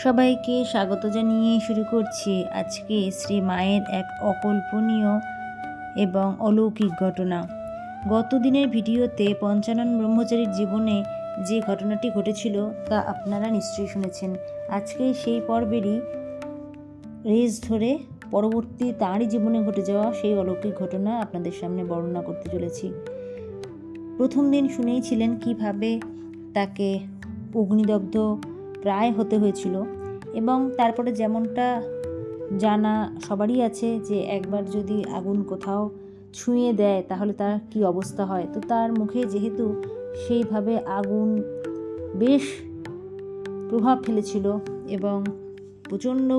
সবাইকে স্বাগত জানিয়ে শুরু করছি আজকে শ্রী মায়ের এক অকল্পনীয় এবং অলৌকিক ঘটনা। গত দিনের ভিডিওতে পঞ্চানন ব্রহ্মচারীর জীবনে যে ঘটনাটি ঘটেছিল তা আপনারা নিশ্চয়ই শুনেছেন। আজকে সেই পর্বেরই রেস ধরে পরবর্তী তাঁরই জীবনে ঘটে যাওয়া সেই অলৌকিক ঘটনা আপনাদের সামনে বর্ণনা করতে চলেছি। প্রথম দিন শুনেইছিলেন কিভাবে তাকে অগ্নিদগ্ধ প্রায় হতে হয়েছিল, এবং তারপরে যেমনটা জানা সবারই আছে যে একবার যদি আগুন কোথাও ছুঁয়ে দেয় তাহলে তার কি অবস্থা হয়। তো তার মুখে যেহেতু সেইভাবে আগুন বেশ প্রভাব ফেলেছিল এবং প্রচণ্ড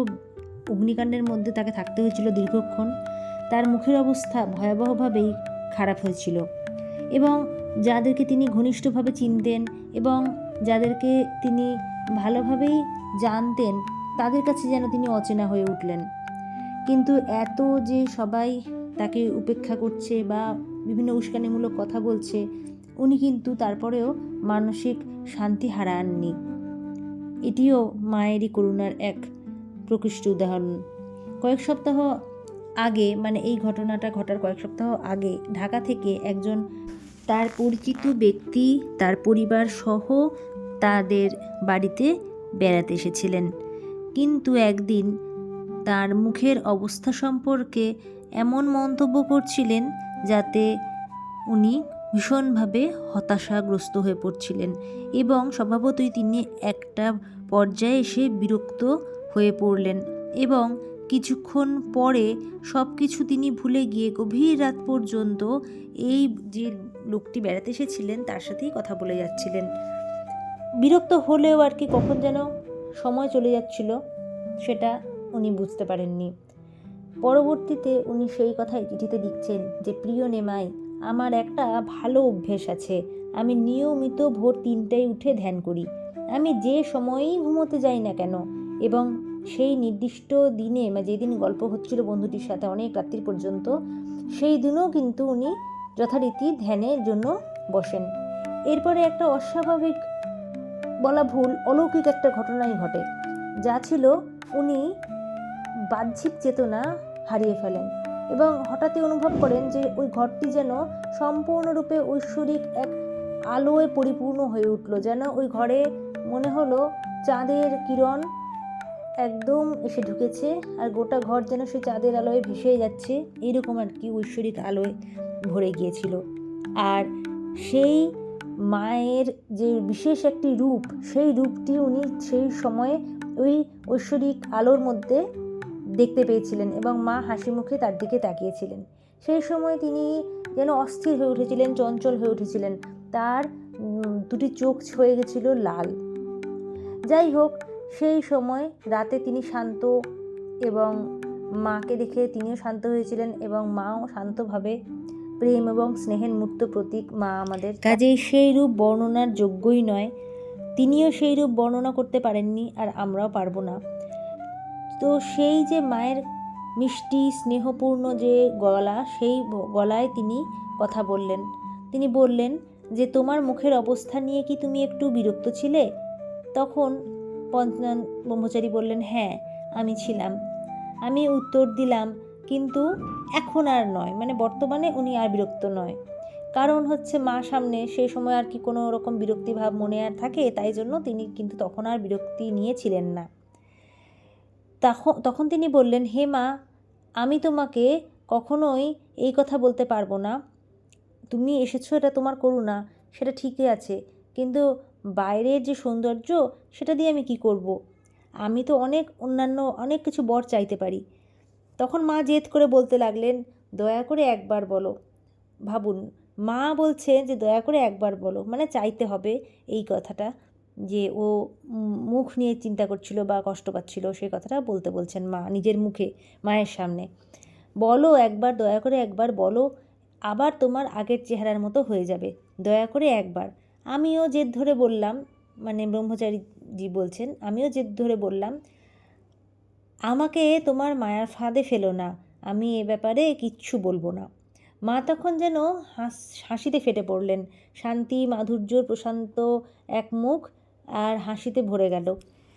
অগ্নিকাণ্ডের মধ্যে তাকে থাকতে হয়েছিল দীর্ঘক্ষণ, তার মুখের অবস্থা ভয়াবহভাবেই খারাপ হয়েছিল। এবং যাদেরকে তিনি ঘনিষ্ঠভাবে চিনতেন এবং যাদেরকে তিনি ভালোভাবেই জানতেন তাদের কাছে যেন তিনি অচেনা হয়ে উঠলেন। কিন্তু এত যে সবাই তাকে উপেক্ষা করছে বা বিভিন্ন উস্কানিমূলক কথা বলছে, উনি কিন্তু তারপরেও মানসিক শান্তি হারাননি। এটিও মায়েরই করুণার এক প্রকৃষ্ট উদাহরণ। কয়েক সপ্তাহ আগে, মানে এই ঘটনাটা ঘটার কয়েক সপ্তাহ আগে, ঢাকা থেকে একজন তার পরিচিত ব্যক্তি তার পরিবার সহ তাদের বাড়িতে বেড়াতে এসেছিলেন। কিন্তু একদিন তার মুখের অবস্থা সম্পর্কে এমন মন্তব্য করছিলেন যাতে উনি ভীষণভাবে হতাশাগ্রস্ত হয়ে পড়ছিলেন, এবং স্বভাবতই তিনি একটা পর্যায়ে এসে বিরক্ত হয়ে পড়লেন এবং কিছুক্ষণ পরে সব কিছু তিনি ভুলে গিয়ে গভীর রাত পর্যন্ত এই যে লোকটি বেড়াতে এসেছিলেন তার সাথেই কথা বলে যাচ্ছিলেন। বিরক্ত হলেও আর কি কখন যেন সময় চলে যাচ্ছিল সেটা উনি বুঝতে পারেননি। পরবর্তীতে উনি সেই কথাই চিঠিতে লিখছেন যে, প্রিয় নেমাই, আমার একটা ভালো অভ্যেস আছে। আমি নিয়মিত ভোর 3টায় উঠে ধ্যান করি। আমি যে সময়ই ঘুমোতে যাই না কেন, এবং সেই নির্দিষ্ট দিনে যেদিন গল্প হচ্ছিল বন্ধুটির সাথে অনেক রাত্রি পর্যন্ত, সেই দিনও কিন্তু উনি যথারীতি ধ্যানের জন্য বসেন। এরপরে একটা অস্বাভাবিক বলা ভুল, অলৌকিক একটা ঘটনাই ঘটে, যা ছিল উনি বাহ্যিক চেতনা হারিয়ে ফেলেন এবং হঠাৎই অনুভব করেন যে ওই ঘরটি যেন সম্পূর্ণরূপে ঐশ্বরিক এক আলোয় পরিপূর্ণ হয়ে উঠল। যেন ওই ঘরে মনে হলো চাঁদের কিরণ একদম এসে ঢুকেছে আর গোটা ঘর যেন সেই চাঁদের আলোয় ভেসে যাচ্ছে, এইরকম আর কি ঐশ্বরিক আলোয় ভরে গিয়েছিল। আর সেই মায়ের যে বিশেষ একটি রূপ, সেই রূপটি উনি সেই সময়ে ওই ঐশ্বরিক আলোর মধ্যে দেখতে পেয়েছিলেন এবং মা হাসি মুখে তার দিকে তাকিয়েছিলেন। সেই সময় তিনি যেন অস্থির হয়ে উঠেছিলেন, চঞ্চল হয়ে উঠেছিলেন, তার দুটি চোখ হয়ে গেছিল লাল। যাই হোক, সেই সময় রাতে তিনি শান্ত এবং মাকে দেখে তিনিও শান্ত হয়েছিলেন এবং মাও শান্তভাবে, প্রেম এবং স্নেহের মূর্ত প্রতীক মা আমাদের, কাজেই সেই রূপ বর্ণনার যোগ্যই নয়। তিনিও সেই রূপ বর্ণনা করতে পারেননি, আর আমরাও পারবো না। তো সেই যে মায়ের মিষ্টি স্নেহপূর্ণ যে গলা, সেই গলায় তিনি কথা বললেন। তিনি বললেন যে, তোমার মুখের অবস্থা নিয়ে কি তুমি একটু বিরক্ত ছিলে? তখন পঞ্চানন ব্রহ্মচারী বললেন, হ্যাঁ আমি ছিলাম। আমি উত্তর দিলাম, কিন্তু এখন আর নয়, বর্তমানে উনি আর বিরক্ত নয়। কারণ হচ্ছে মা সামনে, সেই সময় আর কি কোনো রকম বিরক্তিভাব মনে আর থাকে, তাই জন্য তিনি কিন্তু তখন আর বিরক্তি নিয়েছিলেন না। তখন তিনি বললেন, হে মা, আমি তোমাকে কখনোই এই কথা বলতে পারবো না। তুমি এসেছো, এটা তোমার করুণা, সেটা ঠিকই আছে, কিন্তু বাইরের যে সৌন্দর্য সেটা দিয়ে আমি কি করব? আমি তো অন্যান্য অনেক কিছু বর চাইতে পারি। তখন মা জেদ করে বলতে লাগলেন, দয়া করে একবার বলো। ভাবুন, মা বলছে যে দয়া করে একবার বলো, চাইতে হবে এই কথাটা, যে ও মুখ নিয়ে চিন্তা করছিল বা কষ্ট পাচ্ছিল, সেই কথাটা বলছেন মা নিজের মুখে মায়ের সামনে। বলো একবার, দয়া করে একবার বলো, আবার তোমার আগের চেহারার মতো হয়ে যাবে, দয়া করে একবার। আমিও জেদ ধরে বললাম, ব্রহ্মচারীজি বলছেন, আমিও জেদ ধরে বললাম, আমাকে তোমার মায়ার ফাঁদে ফেলো না, আমি এ ব্যাপারে কিচ্ছু বলবো না। মা তখন যেন হাসিতে ফেটে পড়লেন। শান্তি, মাধুর্য, প্রশান্ত এক মুখ আর হাসিতে ভরে গেল।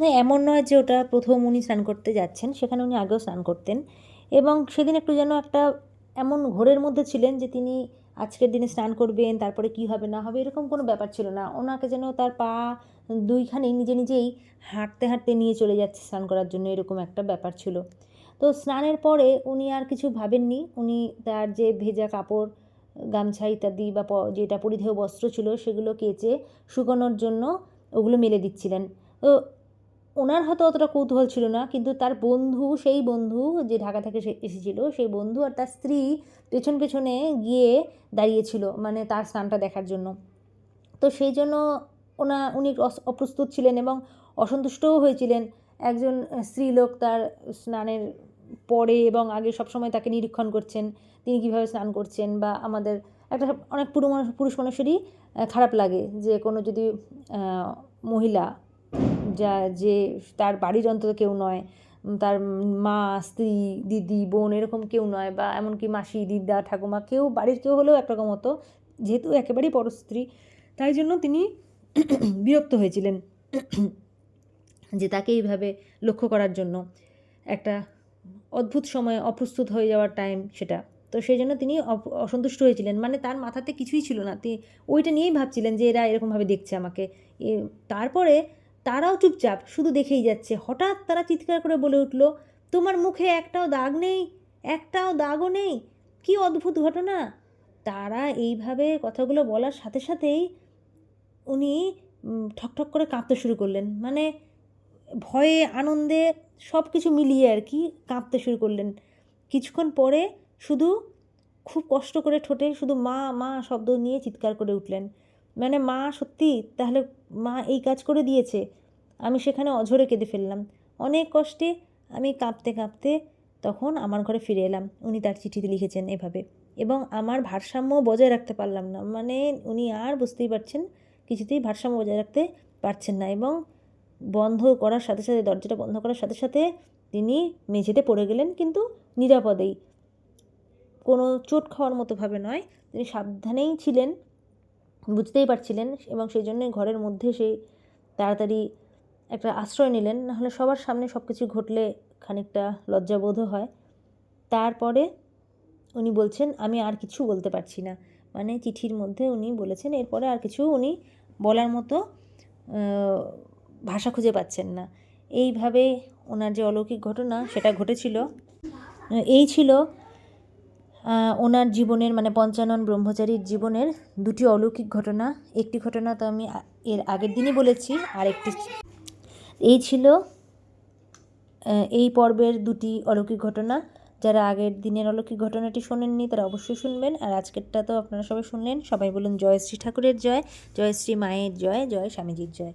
না, এমন নয় যে ওটা প্রথম উনি স্নান করতে যাচ্ছেন, সেখানে উনি আগেও স্নান করতেন। এবং সেদিন একটু যেন একটা এমন ঘোরের মধ্যে ছিলেন যে তিনি আজকের দিনে স্নান করবেন, তারপরে কি হবে না হবে এরকম কোনো ব্যাপার ছিল না। ওনাকে যেন তার পা দুইখানি নিজে নিজেই হাঁটতে হাঁটতে নিয়ে চলে যাচ্ছে স্নান করার জন্য, এরকম একটা ব্যাপার ছিল। তো স্নানের পরে উনি আর কিছু ভাবেননি। উনি তার যে ভেজা কাপড়, গামছা ইত্যাদি বা যেটা পরিধেয় বস্ত্র ছিল সেগুলো কেচে শুকানোর জন্য ওগুলো মেলে দিচ্ছিলেন। তো ওনার হয়তো অতটা কৌতূহল ছিল না, কিন্তু তার বন্ধু, সেই বন্ধু যে ঢাকা থেকে এসেছিল, সেই বন্ধু আর তার স্ত্রী পেছন পেছনে গিয়ে দাঁড়িয়েছিল, মানে তার স্নানটা দেখার জন্য। তো সেই জন্য উনি অপ্রস্তুত ছিলেন এবং অসন্তুষ্টও হয়েছিলেন। একজন স্ত্রীলোক তার স্নানের পরে এবং আগে সবসময় তাকে নিরীক্ষণ করছেন, তিনি কীভাবে স্নান করছেন। বা আমাদের একটা অনেক পুরুষ মানুষেরই খারাপ লাগে যে কোনো যদি মহিলা যে তার বাড়ির অন্তত কেউ নয়, তার মা, স্ত্রী, দিদি, বোন এরকম কেউ নয়, বা এমনকি মাসি, দিদা, ঠাকুমা কেউ, বাড়ির কেউ হলেও একরকম হতো, যেহেতু একেবারেই পরস্ত্রী, তাই জন্য তিনি বিরক্ত হয়েছিলেন যে তাকে এইভাবে লক্ষ্য করার জন্য। একটা অদ্ভুত সময়, অপ্রস্তুত হয়ে যাওয়ার টাইম সেটা। তো সেই জন্য তিনি অসন্তুষ্ট হয়েছিলেন, মানে তার মাথাতে কিছুই ছিল না, ওইটা নিয়েই ভাবছিলেন যে এরা এরকমভাবে দেখছে আমাকে। তারপরে তারাও চুপচাপ শুধু দেখেই যাচ্ছে। হঠাৎ তারা চিৎকার করে বলে উঠল, তোমার মুখে একটাও দাগ নেই, একটাও দাগও নেই, কী অদ্ভুত ঘটনা। তারা এইভাবে কথাগুলো বলার সাথে সাথেই উনি ঠকঠক করে কাঁপতে শুরু করলেন, মানে ভয়ে, আনন্দে সব কিছু মিলিয়ে আর কি কাঁপতে শুরু করলেন। কিছুক্ষণ পরে শুধু খুব কষ্ট করে ঠোঁটে শুধু মা মা শব্দ নিয়ে চিৎকার করে উঠলেন, মানে মা সত্যি, তাহলে মা এই কাজ করে দিয়েছে। আমি সেখানে অঝরে কেঁদে ফেললাম। অনেক কষ্টে আমি কাঁপতে কাঁপতে তখন আমার ঘরে ফিরে এলাম। উনি তার চিঠিতে লিখেছেন এভাবে, এবং আমার ভারসাম্য বজায় রাখতে পারলাম না, মানে উনি আর বুঝতেই পারছেন কিছুতেই ভারসাম্য বজায় রাখতে পারছেন না, এবং বন্ধ করার সাথে সাথে, দরজাটা বন্ধ করার সাথে সাথে তিনি মেঝেতে পড়ে গেলেন, কিন্তু নিরাপদেই, কোনো চোট খাওয়ার মতোভাবে নয়। তিনি সাবধানেই ছিলেন, বুঝতেই পারছিলেন, এবং সেই জন্যই ঘরের মধ্যে সেই তাড়াতাড়ি একটা আশ্রয় নিলেন, নাহলে সবার সামনে সব কিছু ঘটলে খানিকটা লজ্জাবোধও হয়। তারপরে উনি বলছেন, আমি আর কিছু বলতে পারছি না, মানে চিঠির মধ্যে উনি বলেছেন এরপরে আর কিছু উনি বলার মতো ভাষা খুঁজে পাচ্ছেন না। এইভাবে ওনার যে অলৌকিক ঘটনা সেটা ঘটেছিল। এই ছিল ওনার জীবনের, মানে পঞ্চানন ব্রহ্মচারীর জীবনের দুটি অলৌকিক ঘটনা। একটি ঘটনা তো আমি এর আগের দিনই বলেছি, আর একটি এই ছিল এই পর্বের দুটি অলৌকিক ঘটনা। যারা আগের দিনের অলৌকিক ঘটনাটি শোনেননি তারা অবশ্যই শুনবেন, আর আজকেরটা তো আপনারা সবাই শুনলেন। সবাই বলুন জয় শ্রী ঠাকুরের জয়, জয় শ্রী মায়ের জয়, জয় স্বামীজির জয়।